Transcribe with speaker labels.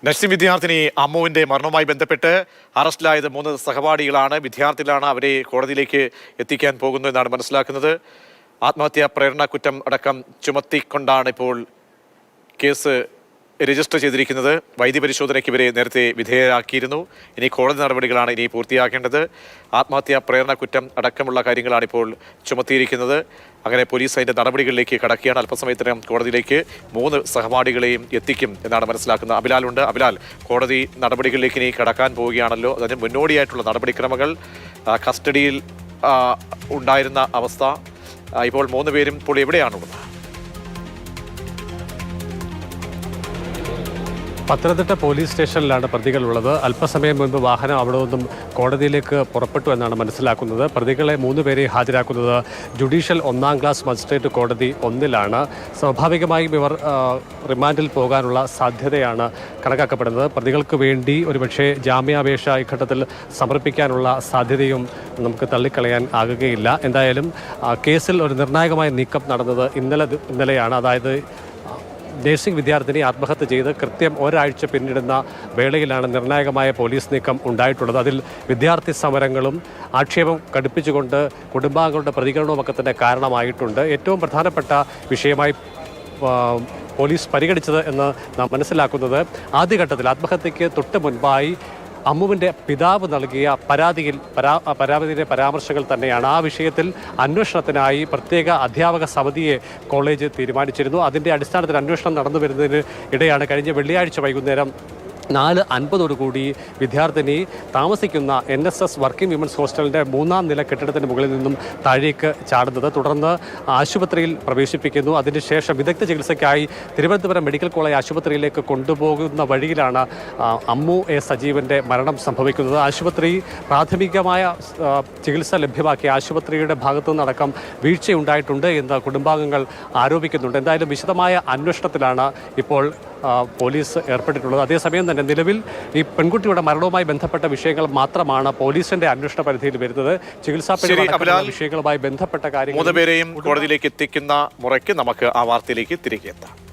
Speaker 1: Nursing വിദ്യാർത്ഥിനി അമ്മുവിന്റെ മരണവുമായി ബന്ധപ്പെട്ട് അറസ്റ്റിലായത് 3 സഹപാഠികളാണ്. വിദ്യാർത്ഥികളാണ്. അവരെ കോടതിയിലേക്ക് എത്തിക്കാൻ പോകുന്നു എന്നാണ് മനസ്സിലാക്കുന്നത്. ആത്മഹത്യാ പ്രേരണ കുറ്റം അടക്കം ചുമത്തിക്കൊണ്ടാണ് ഇപ്പോൾ കേസ് രജിസ്റ്റർ ചെയ്തിരിക്കുന്നത്. വൈദ്യപരിശോധനയ്ക്ക് ഇവരെ നേരത്തെ വിധേയരാക്കിയിരുന്നു. ഇനി കോടതി നടപടികളാണ് ഇനി പൂർത്തിയാക്കേണ്ടത്. ആത്മഹത്യാ പ്രേരണ കുറ്റം അടക്കമുള്ള കാര്യങ്ങളാണ് ഇപ്പോൾ ചുമത്തിയിരിക്കുന്നത്. അങ്ങനെ പോലീസ് അതിൻ്റെ നടപടികളിലേക്ക് കടക്കുകയാണ്. അല്പസമയത്തിനകം കോടതിയിലേക്ക് 3 സഹപാഠികളെയും എത്തിക്കും എന്നാണ് മനസ്സിലാക്കുന്നത്. അബിലാലുണ്ട്. അബിലാൽ, കോടതി നടപടികളിലേക്ക് ഇനി കടക്കാൻ പോവുകയാണല്ലോ. അതിന് മുന്നോടിയായിട്ടുള്ള നടപടിക്രമങ്ങൾ, കസ്റ്റഡിയിൽ ഉണ്ടായിരുന്ന അവസ്ഥ, ഇപ്പോൾ 3 പേരും ഇപ്പോൾ എവിടെയാണുള്ളത്?
Speaker 2: പത്തനംതിട്ട പോലീസ് സ്റ്റേഷനിലാണ് പ്രതികളുള്ളത്. അല്പസമയം മുൻപ് വാഹനം അവിടെ നിന്നും കോടതിയിലേക്ക് പുറപ്പെട്ടു എന്നാണ് മനസ്സിലാക്കുന്നത്. പ്രതികളെ 3 പേരെ ഹാജരാക്കുന്നത് ജുഡീഷ്യൽ 1ാം ക്ലാസ് മജിസ്ട്രേറ്റ് കോടതി 1-ലാണ്. സ്വാഭാവികമായും ഇവർ റിമാൻഡിൽ പോകാനുള്ള സാധ്യതയാണ് കണക്കാക്കപ്പെടുന്നത്. പ്രതികൾക്ക് വേണ്ടി ഒരുപക്ഷെ ജാമ്യാപേക്ഷ ഇഘട്ടത്തിൽ സമർപ്പിക്കാനുള്ള സാധ്യതയും നമുക്ക് തള്ളിക്കളയാൻ ആകുകയില്ല. എന്തായാലും കേസിൽ ഒരു നിർണായകമായ നീക്കം നടന്നത് ഇന്നലെയാണ്. അതായത് നഴ്സിംഗ് വിദ്യാർത്ഥിനി ആത്മഹത്യ ചെയ്ത് കൃത്യം ഒരാഴ്ച പിന്നിടുന്ന വേളയിലാണ് നിർണായകമായ പോലീസ് നീക്കം ഉണ്ടായിട്ടുള്ളത്. അതിൽ വിദ്യാർത്ഥി സമരങ്ങളും ആക്ഷേപം കടുപ്പിച്ചുകൊണ്ട് കുടുംബാംഗങ്ങളുടെ പ്രതികരണവുമൊക്കെ തന്നെ കാരണമായിട്ടുണ്ട്. ഏറ്റവും പ്രധാനപ്പെട്ട വിഷയമായി പോലീസ് പരിഗണിച്ചത് എന്ന് നാം മനസ്സിലാക്കുന്നത് ആദ്യഘട്ടത്തിൽ ആത്മഹത്യയ്ക്ക് തൊട്ട് മുൻപായി അമ്മുവിൻ്റെ പിതാവ് നൽകിയ പരാതിയിലെ പരാമർശങ്ങൾ തന്നെയാണ്. ആ വിഷയത്തിൽ അന്വേഷണത്തിനായി പ്രത്യേക അധ്യാപക സമിതിയെ കോളേജ് തീരുമാനിച്ചിരുന്നു. അതിൻ്റെ അടിസ്ഥാനത്തിൽ അന്വേഷണം നടന്നു വരുന്നതിന് ഇടെയാണ് കഴിഞ്ഞ വെള്ളിയാഴ്ച വൈകുന്നേരം 4:50 വിദ്യാർത്ഥിനി താമസിക്കുന്ന NSS വർക്കിംഗ് വിമൻസ് ഹോസ്റ്റലിൻ്റെ 3ാം നില കെട്ടിടത്തിന് മുകളിൽ നിന്നും താഴേക്ക് ചാടുന്നത്. തുടർന്ന് ആശുപത്രിയിൽ പ്രവേശിപ്പിക്കുന്നു. അതിനുശേഷം വിദഗ്ധ ചികിത്സയ്ക്കായി തിരുവനന്തപുരം മെഡിക്കൽ കോളേജ് ആശുപത്രിയിലേക്ക് കൊണ്ടുപോകുന്ന വഴിയിലാണ് അമ്മു എ സജീവൻ്റെ മരണം സംഭവിക്കുന്നത്. ആശുപത്രി പ്രാഥമികമായ ചികിത്സ ലഭ്യമാക്കിയ ആശുപത്രിയുടെ ഭാഗത്തു നിന്നടക്കം വീഴ്ചയുണ്ടായിട്ടുണ്ട് എന്ന് കുടുംബാംഗങ്ങൾ ആരോപിക്കുന്നുണ്ട്. എന്തായാലും വിശദമായ അന്വേഷണത്തിലാണ് ഇപ്പോൾ പോലീസ് ഏർപ്പെട്ടിട്ടുള്ളത്. അതേസമയം തന്നെ നിലവിൽ ഈ പെൺകുട്ടിയുടെ മരണവുമായി ബന്ധപ്പെട്ട വിഷയങ്ങൾ മാത്രമാണ് പോലീസിന്റെ അന്വേഷണ പരിധിയിൽ വരുന്നത്. ചികിത്സാ വിഷയങ്ങളുമായി ബന്ധപ്പെട്ട കാര്യങ്ങൾ
Speaker 1: 3 പേരെയും കോടതിയിലേക്ക് എത്തിക്കുന്ന മുറയ്ക്ക് നമുക്ക് ആ വാർത്തയിലേക്ക് തിരികെ എത്താം.